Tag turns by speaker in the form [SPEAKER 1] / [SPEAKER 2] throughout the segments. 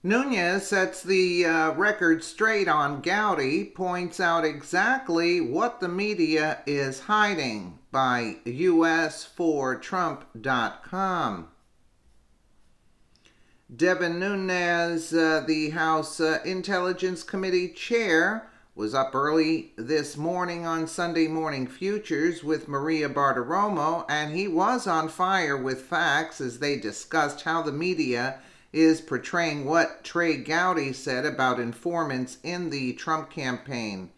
[SPEAKER 1] Nunes sets the record straight on Gowdy, points out exactly what the media is hiding by US4Trump.com. Devin Nunes, the House Intelligence Committee chair, was up early this morning on Sunday Morning Futures with Maria Bartiromo, and he was on fire with facts as they discussed how the media is portraying what Trey Gowdy said about informants in the Trump campaign.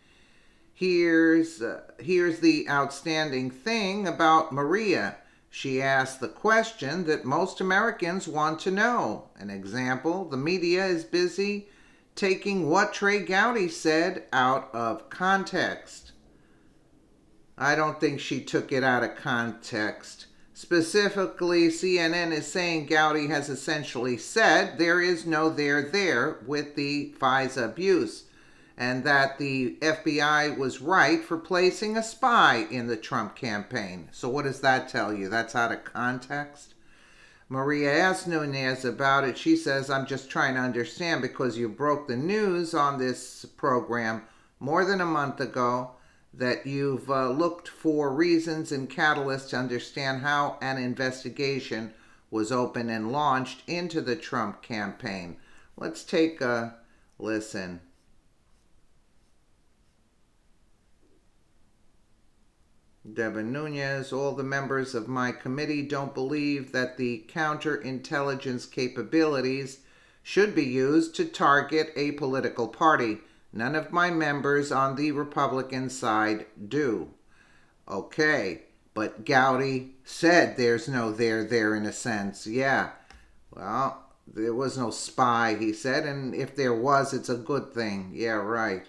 [SPEAKER 1] Here's the outstanding thing about Maria. She asked the question that most Americans want to know. An example, the media is busy taking what Trey Gowdy said out of context. I don't think she took it out of context. Specifically, CNN is saying Gowdy has essentially said there is no there with the FISA abuse, and that the FBI was right for placing a spy in the Trump campaign. So what does that tell you? That's out of context? Maria asked Nunes about it. She says, I'm just trying to understand because you broke the news on this program more than a month ago that you've looked for reasons and catalysts to understand how an investigation was opened and launched into the Trump campaign. Let's take a listen. Devin Nunes, all the members of my committee don't believe that the counterintelligence capabilities should be used to target a political party. None of my members on the Republican side do. Okay, but Gowdy said there's no there in a sense. Yeah, well, there was no spy, he said, and if there was, it's a good thing. Yeah, right.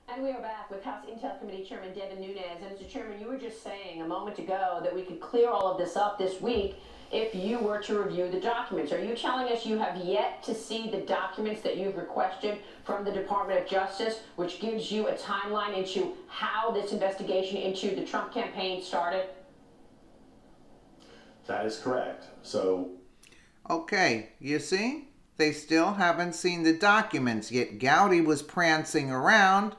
[SPEAKER 2] And we are back with House Intel Committee Chairman Devin Nunes. And Mr. Chairman, you were just saying a moment ago that we could clear all of this up this week if you were to review the documents. Are you telling us you have yet to see the documents that you've requested from the Department of Justice, which gives you a timeline into how this investigation into the Trump campaign started?
[SPEAKER 3] That is correct.
[SPEAKER 1] Okay, you see? They still haven't seen the documents, yet Gowdy was prancing around,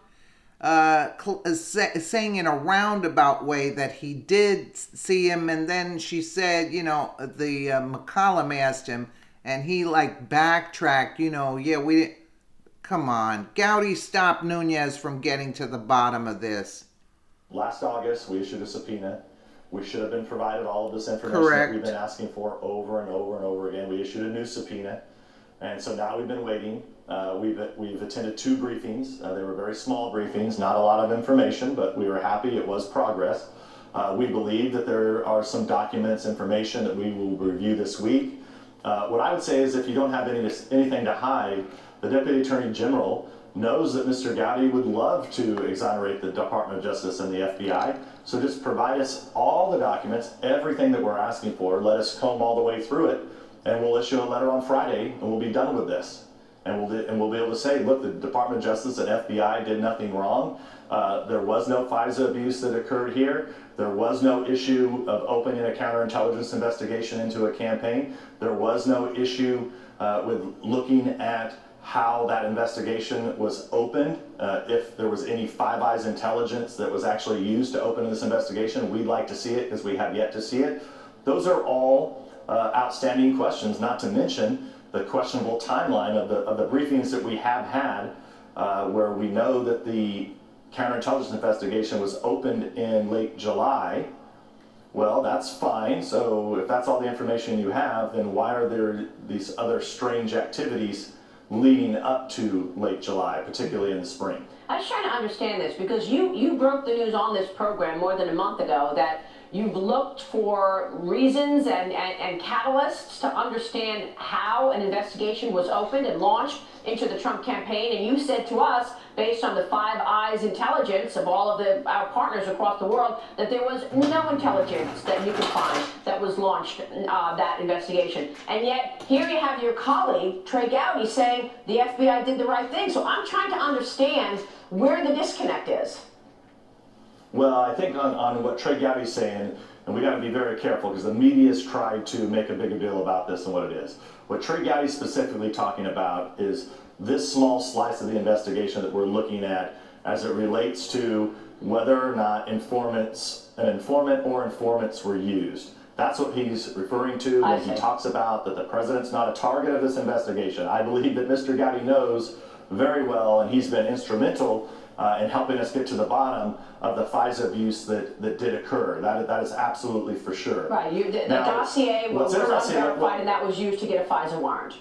[SPEAKER 1] saying in a roundabout way that he did see him, and then she said, the McCollum asked him, and he backtracked, yeah, we didn't. Come on. Gowdy stopped Nunes from getting to the bottom of this.
[SPEAKER 3] Last August, we issued a subpoena. We should have been provided all of this information
[SPEAKER 1] Correct.
[SPEAKER 3] that we've been asking for over and over and over again. We issued a new subpoena. And so now we've been waiting. We've attended 2 briefings. They were very small briefings, not a lot of information, but we were happy it was progress. We believe that there are some documents, information that we will review this week. What I would say is if you don't have anything to hide, the Deputy Attorney General knows that Mr. Gowdy would love to exonerate the Department of Justice and the FBI. So just provide us all the documents, everything that we're asking for. Let us comb all the way through it, and we'll issue a letter on Friday, and we'll be done with this. And we'll be able to say, look, the Department of Justice and FBI did nothing wrong. There was no FISA abuse that occurred here. There was no issue of opening a counterintelligence investigation into a campaign. There was no issue with looking at how that investigation was opened. If there was any Five Eyes intelligence that was actually used to open this investigation, we'd like to see it because we have yet to see it. Those are all outstanding questions, not to mention the questionable timeline of the briefings that we have had where we know that the counterintelligence investigation was opened in late July. Well, that's fine. So if that's all the information you have, then why are there these other strange activities leading up to late July, particularly in the spring?
[SPEAKER 2] I was trying to understand this because you broke the news on this program more than a month ago that you've looked for reasons and catalysts to understand how an investigation was opened and launched into the Trump campaign. And you said to us, based on the Five Eyes intelligence of all of our partners across the world, that there was no intelligence that you could find that was launched that investigation. And yet here you have your colleague, Trey Gowdy, saying the FBI did the right thing. So I'm trying to understand where the disconnect is.
[SPEAKER 3] Well, I think on what Trey Gowdy's saying, and we got to be very careful because the media's tried to make a bigger deal about this than what it is. What Trey Gowdy's specifically talking about is this small slice of the investigation that we're looking at as it relates to whether or not an informant or informants were used. That's what he's referring to when he talks about that the president's not a target of this investigation. I believe that Mr. Gowdy knows very well, and he's been instrumental in helping us get to the bottom of the FISA abuse that did occur. That is absolutely for sure.
[SPEAKER 2] Right. The dossier was unverified, and that was used to get a FISA warrant.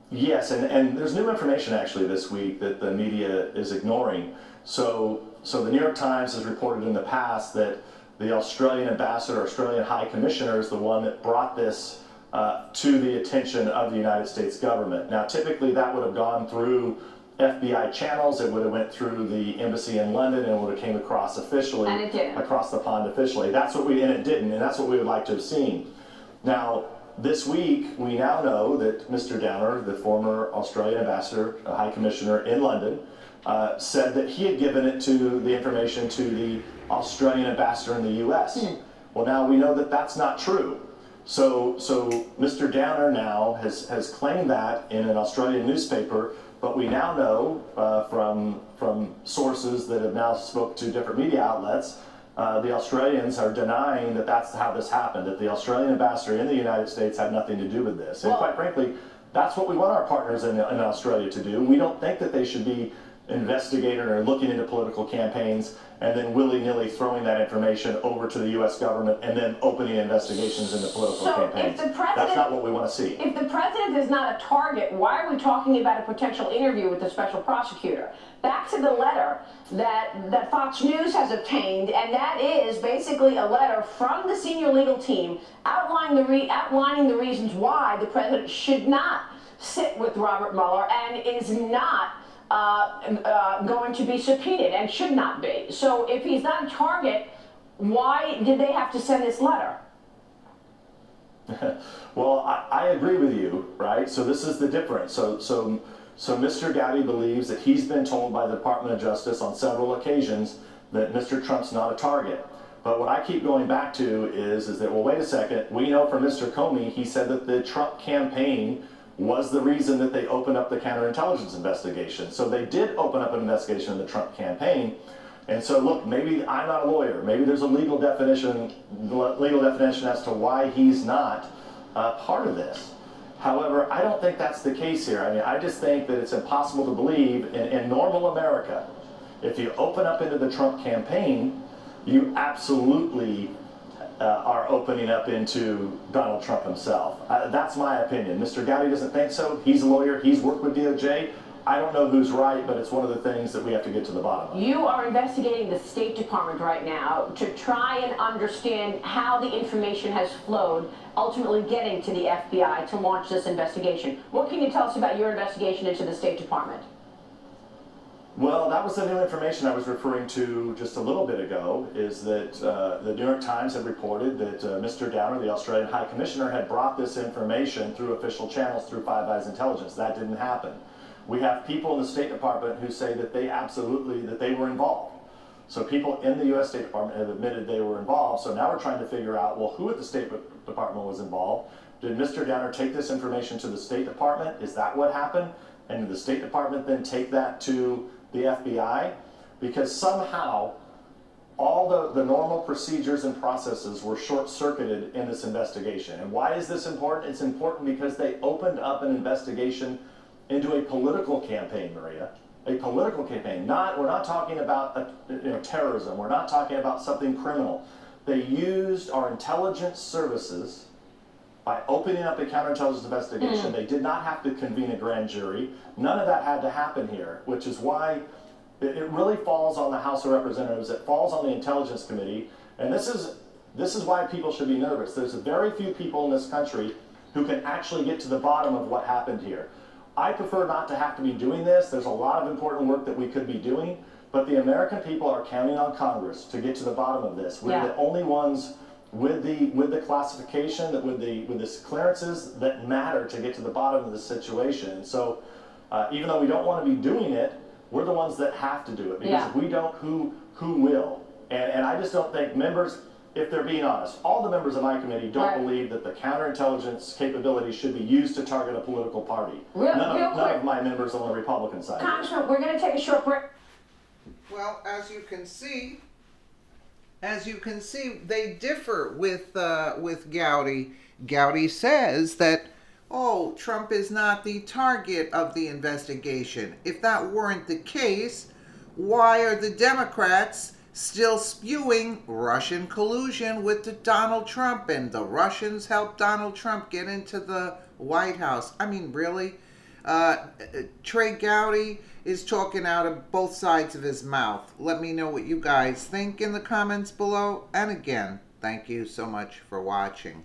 [SPEAKER 3] Yes, and there's new information actually this week that the media is ignoring. So the New York Times has reported in the past that the Australian ambassador, Australian High Commissioner, is the one that brought this to the attention of the United States government. Now, typically that would have gone through FBI channels, it would have went through the embassy in London, and it would have came across officially,
[SPEAKER 2] and it didn't.
[SPEAKER 3] Across the pond officially. And it didn't, and that's what we would like to have seen. Now, this week, we now know that Mr. Downer, the former Australian ambassador, High Commissioner in London, said that he had given the information to the Australian ambassador in the U.S. Well, now we know that that's not true. So Mr. Downer now has claimed that in an Australian newspaper, but we now know from sources that have now spoke to different media outlets, the Australians are denying that that's how this happened, that the Australian ambassador in the United States had nothing to do with this. And quite frankly, that's what we want our partners in Australia to do. We don't think that they should be investigating or looking into political campaigns and then willy-nilly throwing that information over to the U.S. government and then opening investigations into political campaigns. That's not what we want to see.
[SPEAKER 2] If the president is not a target, why are we talking about a potential interview with the special prosecutor? Back to the letter that Fox News has obtained, and that is basically a letter from the senior legal team outlining the reasons why the president should not sit with Robert Mueller and is not going to be subpoenaed and should not be. So if he's not a target, why did they have to send this letter?
[SPEAKER 3] Well, I agree with you, right? So this is the difference. So Mr. Gowdy believes that he's been told by the Department of Justice on several occasions that Mr. Trump's not a target. But what I keep going back to is that, well, wait a second, we know from Mr. Comey, he said that the Trump campaign was the reason that they opened up the counterintelligence investigation. So they did open up an investigation in the Trump campaign. And so look, maybe I'm not a lawyer. Maybe there's a legal definition as to why he's not part of this. However, I don't think that's the case here. I mean, I just think that it's impossible to believe in normal America, if you open up into the Trump campaign, you absolutely are opening up into Donald Trump himself. That's my opinion. Mr. Gowdy doesn't think so. He's a lawyer. He's worked with DOJ. I don't know who's right, but it's one of the things that we have to get to the bottom of.
[SPEAKER 2] You are investigating the State Department right now to try and understand how the information has flowed, ultimately getting to the FBI to launch this investigation. What can you tell us about your investigation into the State Department?
[SPEAKER 3] Well, that was the new information I was referring to just a little bit ago, is that the New York Times had reported that Mr. Downer, the Australian High Commissioner, had brought this information through official channels, through Five Eyes Intelligence. That didn't happen. We have people in the State Department who say that they were involved. So people in the U.S. State Department have admitted they were involved. So now we're trying to figure out, well, who at the State Department was involved? Did Mr. Downer take this information to the State Department? Is that what happened? And did the State Department then take that to the FBI? Because somehow all the normal procedures and processes were short-circuited in this investigation. And why is this important? It's important because they opened up an investigation into a political campaign, Maria. A political campaign. We're not talking about terrorism. We're not talking about something criminal. They used our intelligence services by opening up a counterintelligence investigation. They did not have to convene a grand jury. None of that had to happen here, which is why it really falls on the House of Representatives. It falls on the Intelligence Committee. And this is why people should be nervous. There's very few people in this country who can actually get to the bottom of what happened here. I prefer not to have to be doing this. There's a lot of important work that we could be doing, but the American people are counting on Congress to get to the bottom of this. We're the only ones with the classification, with the clearances that matter to get to the bottom of the situation. So even though we don't want to be doing it, we're the ones that have to do it, because if we don't, who will? And I just don't think members, if they're being honest. All the members of my committee don't
[SPEAKER 2] Right.
[SPEAKER 3] believe that the counterintelligence capabilities should be used to target a political party.
[SPEAKER 2] Real
[SPEAKER 3] None
[SPEAKER 2] quick.
[SPEAKER 3] of my members on the Republican side.
[SPEAKER 2] Congressman, we're going to take a short break.
[SPEAKER 1] Well, as you can see, they differ with Gowdy. Gowdy says that, oh, Trump is not the target of the investigation. If that weren't the case, why are the Democrats still spewing Russian collusion with Donald Trump, and the Russians helped Donald Trump get into the White House? I mean, really? Trey Gowdy is talking out of both sides of his mouth. Let me know what you guys think in the comments below. And again, thank you so much for watching.